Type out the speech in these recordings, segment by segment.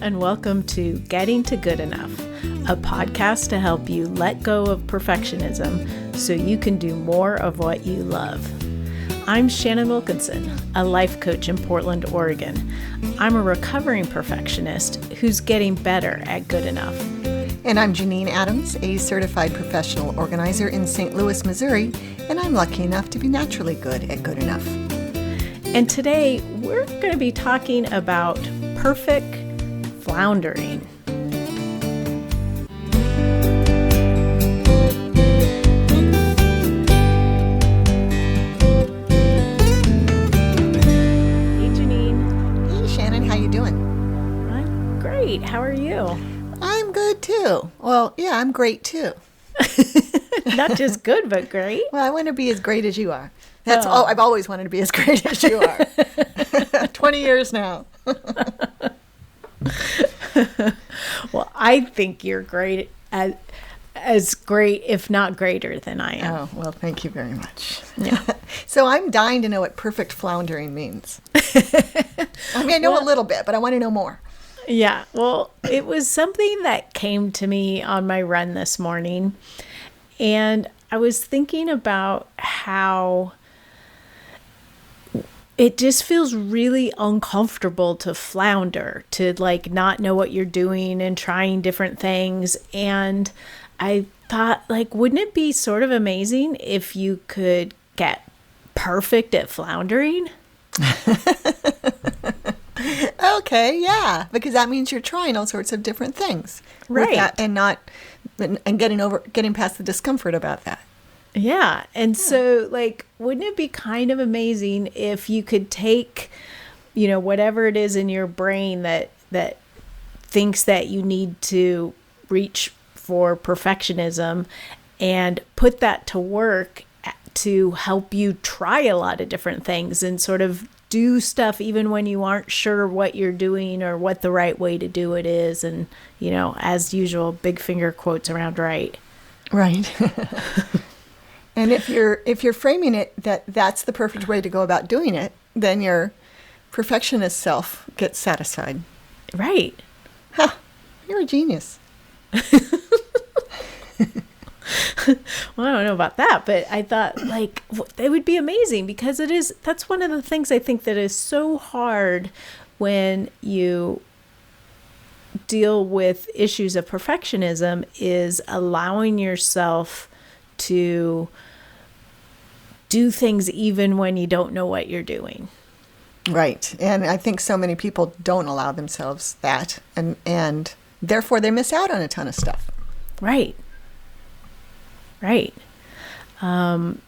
and welcome to Getting to Good Enough, a podcast to help you let go of perfectionism so you can do more of what you love. I'm Shannon Wilkinson, a life coach in Portland, Oregon. I'm a recovering perfectionist who's getting better at good enough. And I'm Janine Adams, a certified professional organizer in St. Louis, Missouri, and I'm lucky enough to be naturally good at good enough. And today we're going to be talking about perfect floundering. Hey Janine. Hey Shannon, how you doing? I'm great. How are you? I'm good too. Well, yeah, I'm great too. Not just good, but great. Well, I want to be as great as you are. That's all. I've always wanted to be as great as you are. 20 years now. Well, I think you're great as great, if not greater than I am. Oh, well, thank you very much. Yeah. So I'm dying to know what perfect floundering means. I mean, I know a little bit, but I want to know more. Yeah. Well, it was something that came to me on my run this morning. And I was thinking about how it just feels really uncomfortable to flounder, to like not know what you're doing and trying different things. And I thought, like, wouldn't it be sort of amazing if you could get perfect at floundering? Okay, yeah, because that means you're trying all sorts of different things, right? And getting past the discomfort about that. Yeah. And so, like, wouldn't it be kind of amazing if you could take, whatever it is in your brain that thinks that you need to reach for perfectionism and put that to work to help you try a lot of different things and sort of do stuff even when you aren't sure what you're doing or what the right way to do it is. And, as usual, big finger quotes around right. Right. And if you're framing it that's the perfect way to go about doing it, then your perfectionist self gets satisfied. Right. Huh. You're a genius. Well, I don't know about that, but I thought, like, it would be amazing because that's one of the things I think that is so hard when you deal with issues of perfectionism is allowing yourself to do things even when you don't know what you're doing. Right. And I think so many people don't allow themselves that, and therefore they miss out on a ton of stuff. Right. Right. And,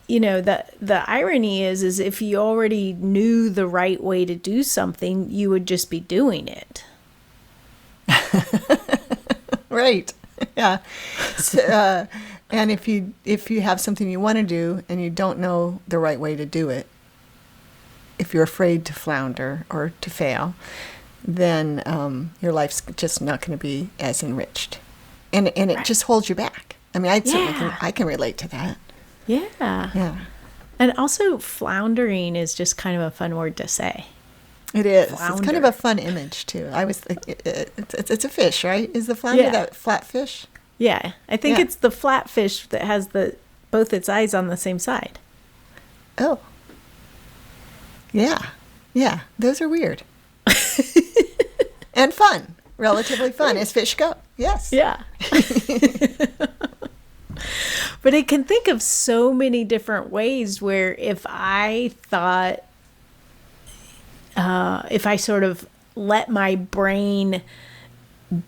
the irony is if you already knew the right way to do something, you would just be doing it. Right. Yeah. So, and if you have something you want to do and you don't know the right way to do it, if you're afraid to flounder or to fail, then your life's just not going to be as enriched, and it just holds you back. I mean, I can relate to that. Yeah. Yeah. And also, floundering is just kind of a fun word to say. It is. Flounder. It's kind of a fun image too. It's a fish, right? Is the flounder that flat fish? Yeah, I think it's the flat fish that has both its eyes on the same side. Oh. Yeah. Yeah. Those are weird. And fun. Relatively fun as fish go. Yes. Yeah. But I can think of so many different ways where if I thought, if I sort of let my brain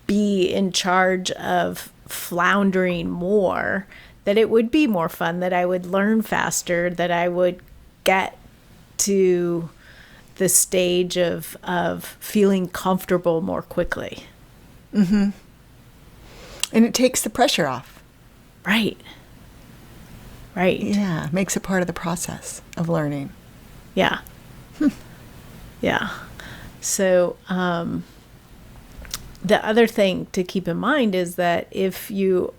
be in charge of floundering more, that it would be more fun, that I would learn faster, that I would get to the stage of feeling comfortable more quickly. Mm-hmm. And it takes the pressure off. Right. Right. Yeah. Makes it part of the process of learning. Yeah. Yeah. So, the other thing to keep in mind is that if you're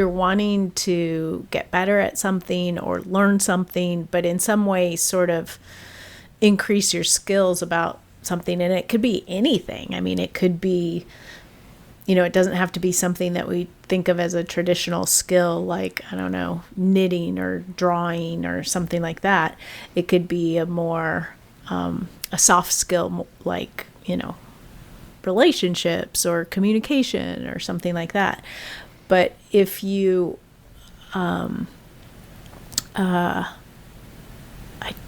wanting to get better at something or learn something, but in some way sort of increase your skills about something, and it could be anything. I mean, it could be, it doesn't have to be something that we think of as a traditional skill, like, I don't know, knitting or drawing or something like that. It could be a more, a soft skill, like, relationships or communication or something like that. But if you, I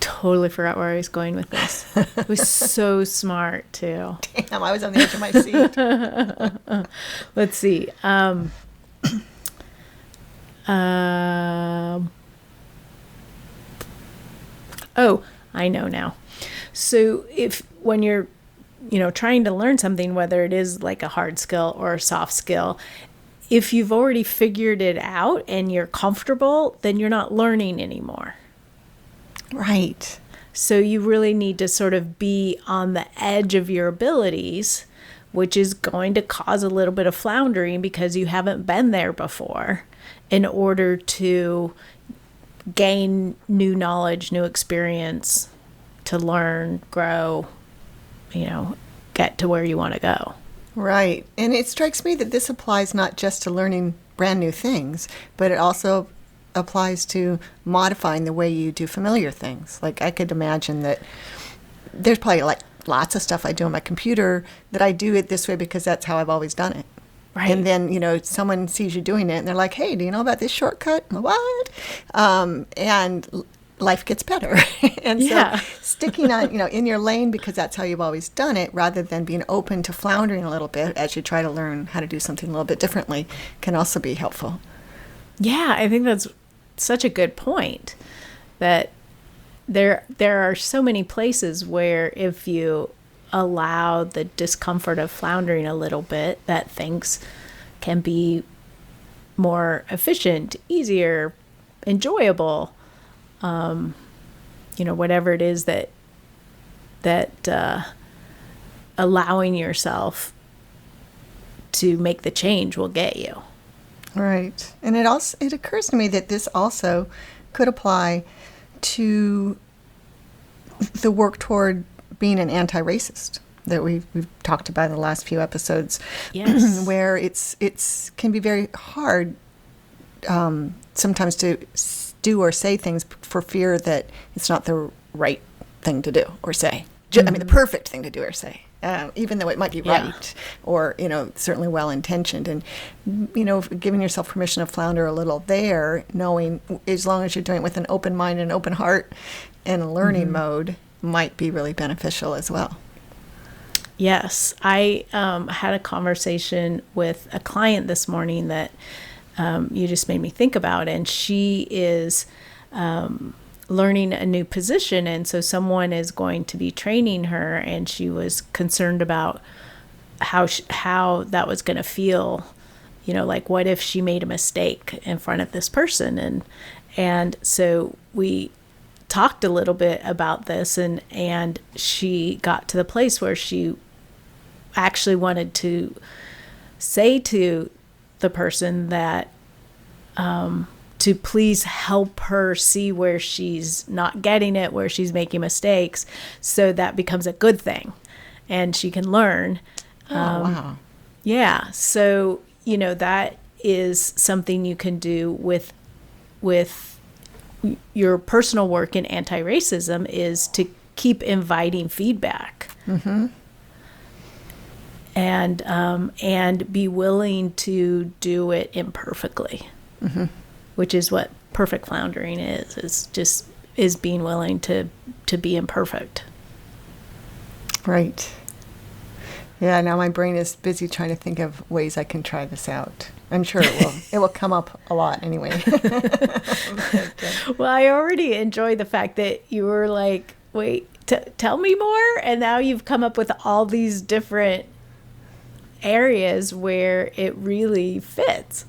totally forgot where I was going with this. It was so smart too. Damn, I was on the edge of my seat. Let's see. Oh, I know now. So when you're, trying to learn something, whether it is like a hard skill or a soft skill, if you've already figured it out and you're comfortable, then you're not learning anymore. Right. So you really need to sort of be on the edge of your abilities, which is going to cause a little bit of floundering because you haven't been there before, in order to gain new knowledge, new experience, to learn, grow, get to where you want to go. Right. And it strikes me that this applies not just to learning brand new things, but it also applies to modifying the way you do familiar things. Like, I could imagine that there's probably like lots of stuff I do on my computer that I do it this way because that's how I've always done it. Right. And then, someone sees you doing it and they're like, hey, do you know about this shortcut? What? And life gets better. And so sticking on, in your lane because that's how you've always done it, rather than being open to floundering a little bit as you try to learn how to do something a little bit differently, can also be helpful. Yeah, I think that's such a good point, that there are so many places where if you allow the discomfort of floundering a little bit, that things can be more efficient, easier, enjoyable, whatever it is that allowing yourself to make the change will get you. Right. And it occurs to me that this also could apply to the work toward being an anti-racist that we've talked about in the last few episodes. Yes. Where it's can be very hard sometimes to do or say things for fear that it's not the right thing to do or say. I mean, the perfect thing to do or say. Even though it might be right or, certainly well-intentioned. And, giving yourself permission to flounder a little there, knowing as long as you're doing it with an open mind and open heart and a learning mode, might be really beneficial as well. Yes. I had a conversation with a client this morning that you just made me think about, and she is learning a new position, and so someone is going to be training her, and she was concerned about how that was going to feel, like what if she made a mistake in front of this person, and so we talked a little bit about this, and she got to the place where she actually wanted to say to the person that to please help her see where she's not getting it, where she's making mistakes, so that becomes a good thing and she can learn. Wow. Yeah. So, that is something you can do with your personal work in anti-racism, is to keep inviting feedback. Mm-hmm. And be willing to do it imperfectly. Mm-hmm. Which is what perfect floundering is being willing to be imperfect. Right. Yeah, now my brain is busy trying to think of ways I can try this out. I'm sure it will come up a lot anyway. Well, I already enjoy the fact that you were like, wait, tell me more. And now you've come up with all these different areas where it really fits.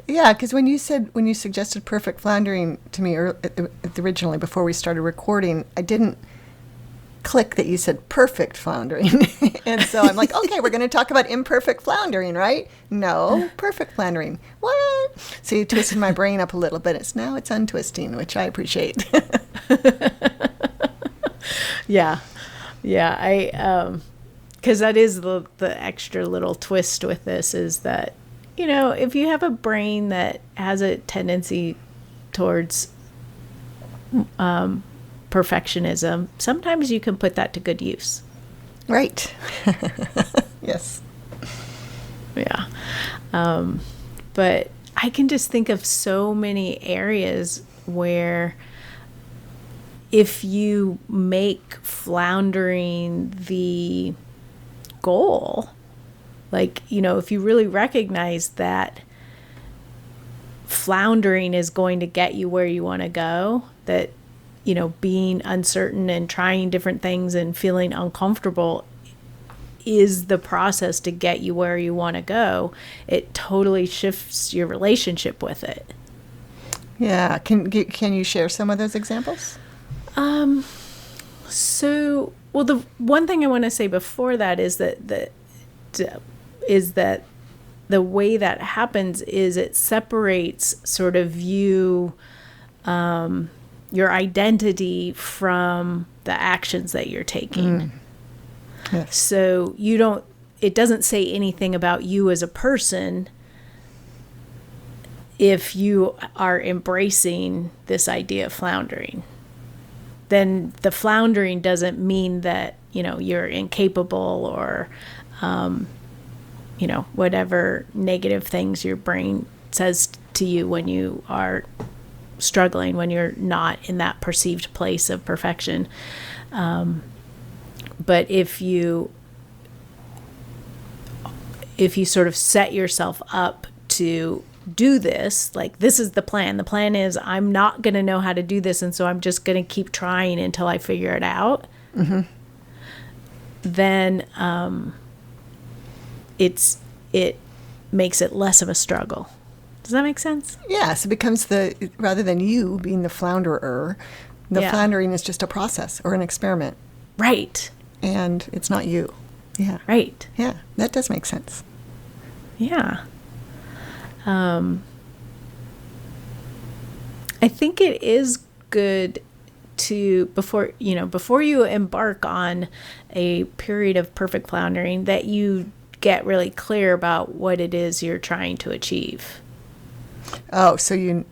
Yeah, because when you suggested perfect floundering to me originally before we started recording, I didn't click that you said perfect floundering. And so I'm like, okay, we're going to talk about imperfect floundering, right? No, perfect floundering. What? So you twisted my brain up a little bit. Now it's untwisting, which I appreciate. Yeah. Yeah, because that is the extra little twist with this is that, if you have a brain that has a tendency towards perfectionism, sometimes you can put that to good use. Right. Yes. Yeah. But I can just think of so many areas where if you make floundering the goal, like, if you really recognize that floundering is going to get you where you want to go, that, being uncertain and trying different things and feeling uncomfortable is the process to get you where you want to go, it totally shifts your relationship with it. Yeah. Can you share some of those examples? Well, the one thing I want to say before that is that the way that happens is it separates sort of your identity from the actions that you're taking. Yes. So it doesn't say anything about you as a person if you are embracing this idea of floundering. Then the floundering doesn't mean that, you're incapable or, whatever negative things your brain says to you when you are struggling, when you're not in that perceived place of perfection. But if you sort of set yourself up to do this, like, this is the plan is I'm not going to know how to do this, and so I'm just going to keep trying until I figure it out. Mm-hmm. Then it makes it less of a struggle. Does that make sense? Yes, it becomes rather than you being the flounderer, the floundering is just a process or an experiment. Right. And it's not you. Yeah. Right. Yeah, that does make sense. Yeah. I think it is good to, before you embark on a period of perfect floundering, that you get really clear about what it is you're trying to achieve. Oh, so you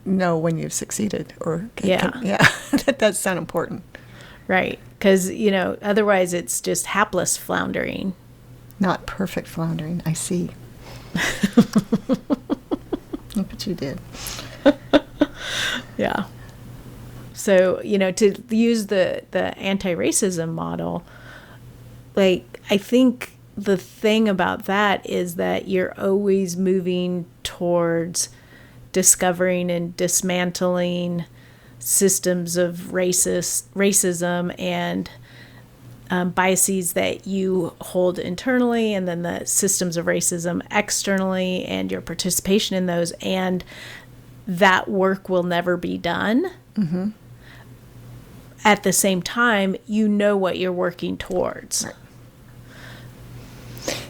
know when you've succeeded, or yeah, that does sound important. Right, because otherwise it's just hapless floundering. Not perfect floundering. I see. Look what you did. Yeah. So, to use the anti-racism model, like, I think the thing about that is that you're always moving towards discovering and dismantling systems of racism and biases that you hold internally, and then the systems of racism externally, and your participation in those. And that work will never be done. Mm-hmm. At the same time, you know what you're working towards. Right.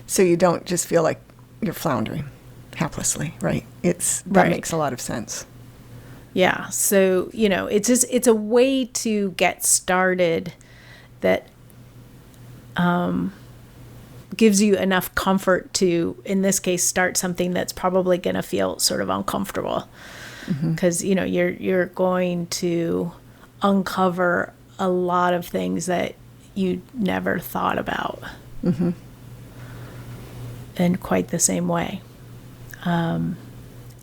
So you don't just feel like you're floundering haplessly, right? That right. Makes a lot of sense. Yeah. So, it's a way to get started that gives you enough comfort to, in this case, start something that's probably going to feel sort of uncomfortable. Because, you're going to uncover a lot of things that you never thought about. Mm-hmm. In quite the same way. And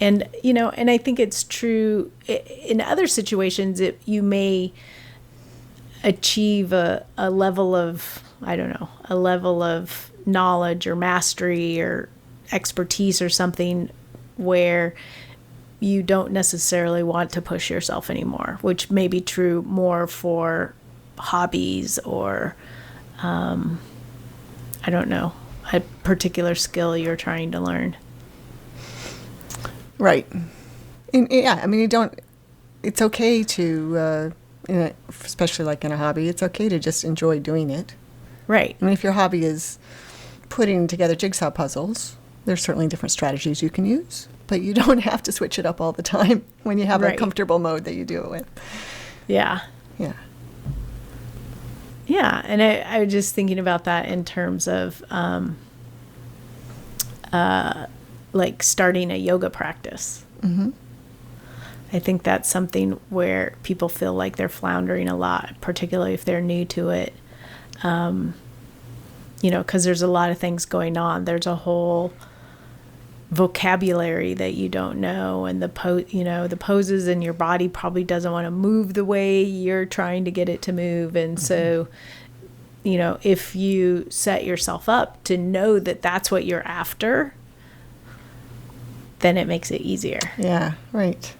I think it's true in other situations. You may achieve a level of, a level of knowledge or mastery or expertise or something where you don't necessarily want to push yourself anymore, which may be true more for hobbies or, a particular skill you're trying to learn. Right. And it's okay to, especially like in a hobby, it's okay to just enjoy doing it. Right. I mean, if your hobby is putting together jigsaw puzzles, there's certainly different strategies you can use, but you don't have to switch it up all the time when you have right. a comfortable mode that you do it with. Yeah. Yeah. Yeah, and I was just thinking about that in terms of like starting a yoga practice. Mm-hmm. I think that's something where people feel like they're floundering a lot, particularly if they're new to it. You know, because there's a lot of things going on. There's a whole vocabulary that you don't know, and the poses, and your body probably doesn't want to move the way you're trying to get it to move. And so, you know, if you set yourself up to know that that's what you're after, then it makes it easier. Yeah, right.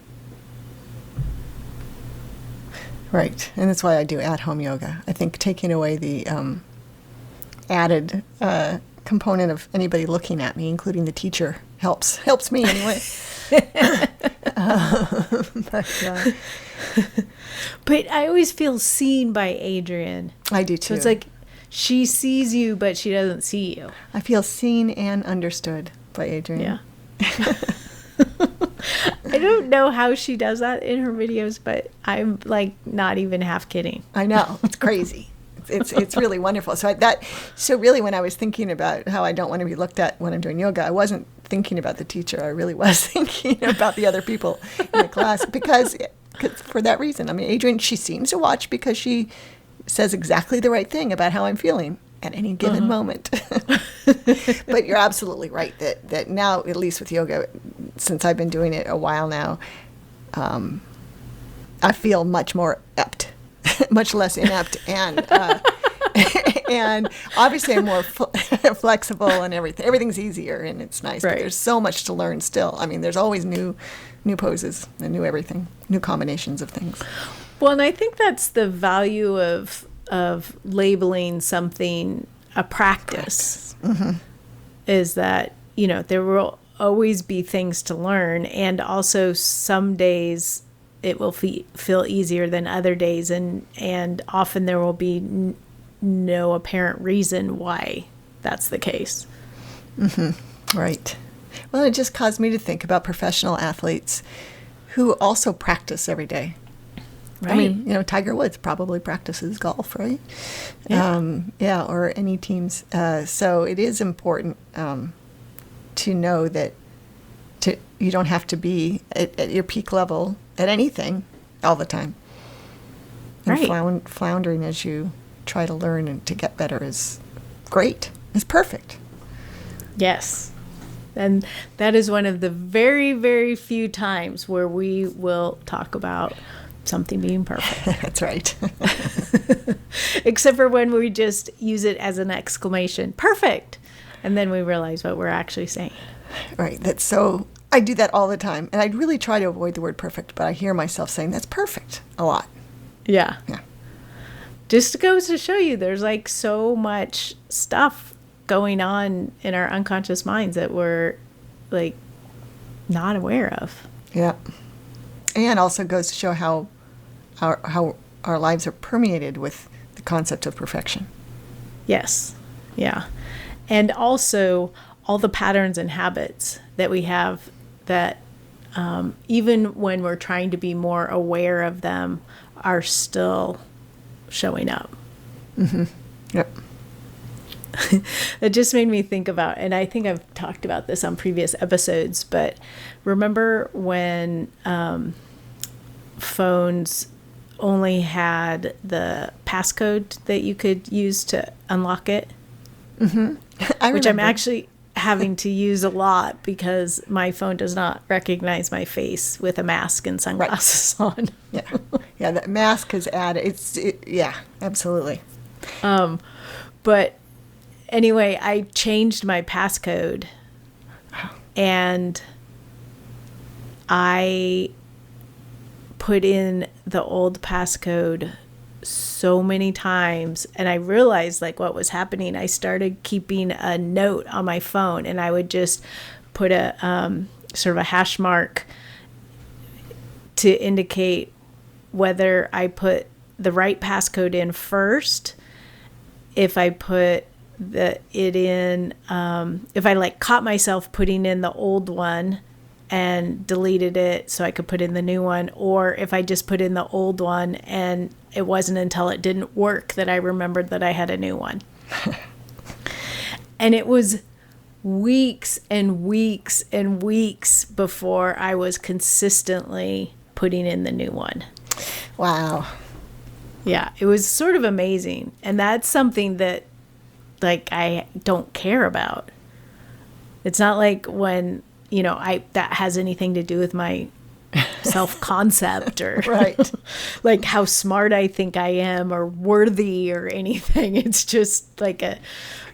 Right. And that's why I do at-home yoga. I think taking away the added component of anybody looking at me, including the teacher, helps me anyway. But I always feel seen by Adrienne. I do too. So it's like she sees you, but she doesn't see you. I feel seen and understood by Adrienne. Yeah. I don't know how she does that in her videos, but I'm like not even half kidding. I know. It's crazy. It's really wonderful. So really when I was thinking about how I don't want to be looked at when I'm doing yoga, I wasn't thinking about the teacher. I really was thinking about the other people in the class because for that reason. I mean, Adrienne, she seems to watch because she says exactly the right thing about how I'm feeling at any given moment. But you're absolutely right that now, at least with yoga, since I've been doing it a while now, I feel much more apt, much less inept, and and obviously I'm more flexible and everything. Everything's easier and it's nice. Right. But there's so much to learn still. I mean, there's always new poses and new everything, new combinations of things. Well, and I think that's the value of labeling something a practice. Mm-hmm. Is that, you know, there will always be things to learn, and also some days it will feel easier than other days, and often there will be no apparent reason why that's the case. Mm-hmm. Right. Well, it just caused me to think about professional athletes who also practice every day. Right. I mean, you know, Tiger Woods probably practices golf, right? Yeah. Or any teams. So it is important to know that you don't have to be at your peak level at anything all the time. And right. Floundering as you try to learn and to get better is great. It's perfect. Yes. And that is one of the very, very few times where we will talk about something being perfect. That's right. Except for when we just use it as an exclamation, perfect. And then we realize what we're actually saying. Right. That's so, I do that all the time. And I really try to avoid the word perfect, but I hear myself saying that's perfect a lot. Yeah. Yeah. Just goes to show you there's like so much stuff going on in our unconscious minds that we're like not aware of. Yeah. And also goes to show how our lives are permeated with the concept of perfection. Yes. Yeah. And also all the patterns and habits that we have that even when we're trying to be more aware of them are still showing up. Mm-hmm. Yep. It just made me think about, and I think I've talked about this on previous episodes, but remember when phones only had the passcode that you could use to unlock it? Mm-hmm. Which I'm actually having to use a lot because my phone does not recognize my face with a mask and sunglasses on. Yeah. Yeah, that mask is added. Yeah, absolutely. But anyway, I changed my passcode and I put in the old passcode so many times and I realized like what was happening. I started keeping a note on my phone and I would just put a sort of a hash mark to indicate whether I put the right passcode in first, if I put it in, if I like caught myself putting in the old one and deleted it so I could put in the new one, or if I just put in the old one and it wasn't until it didn't work that I remembered that I had a new one. And it was weeks and weeks and weeks before I was consistently putting in the new one. Wow. Yeah, it was sort of amazing. And that's something that, like, I don't care about. It's not like when, that has anything to do with my self-concept or Right. like how smart I think I am or worthy or anything. It's just like a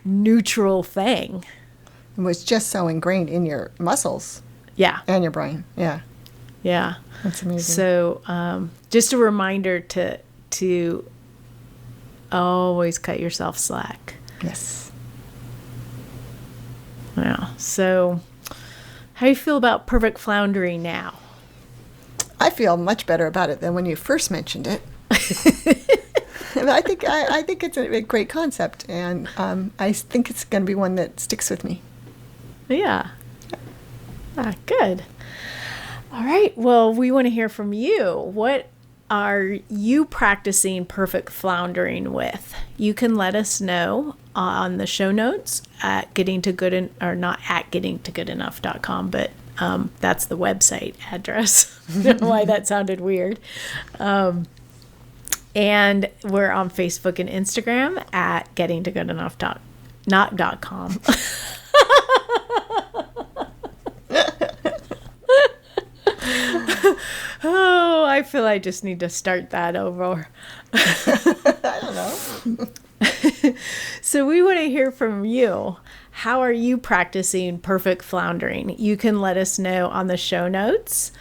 neutral thing. It was just so ingrained in your muscles. Yeah. And your brain. Yeah. Yeah. That's amazing. So just a reminder to always cut yourself slack. Yes. Yeah. So how do you feel about perfect floundering now? I feel much better about it than when you first mentioned it. And I think it's a great concept, and I think it's going to be one that sticks with me. Yeah. Good. All right. Well, we want to hear from you. What are you practicing perfect floundering with? You can let us know on the show notes at not at gettingtogoodenough.com, but that's the website address. I don't know why that sounded weird. And we're on Facebook and Instagram at gettingtogoodenough.com. Oh, I feel I just need to start that over. I don't know. So we want to hear from you. How are you practicing perfect floundering? You can let us know on the show notes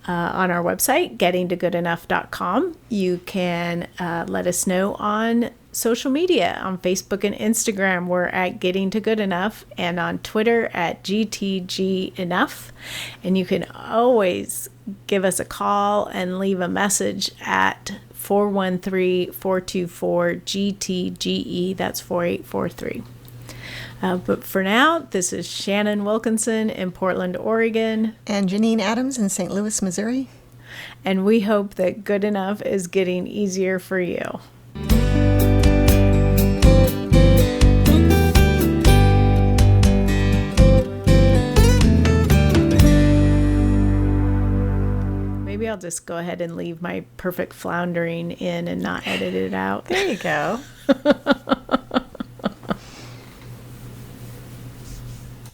on our website, gettingtogoodenough.com. You can let us know on social media. On Facebook and Instagram, we're at Getting to Good Enough, and on Twitter at GTG Enough. And you can always give us a call and leave a message at 413-424-GTGE. That's 4843. But for now, this is Shannon Wilkinson in Portland, Oregon. And Janine Adams in St. Louis, Missouri. And we hope that good enough is getting easier for you. Maybe I'll just go ahead and leave my perfect floundering in and not edit it out. There you go.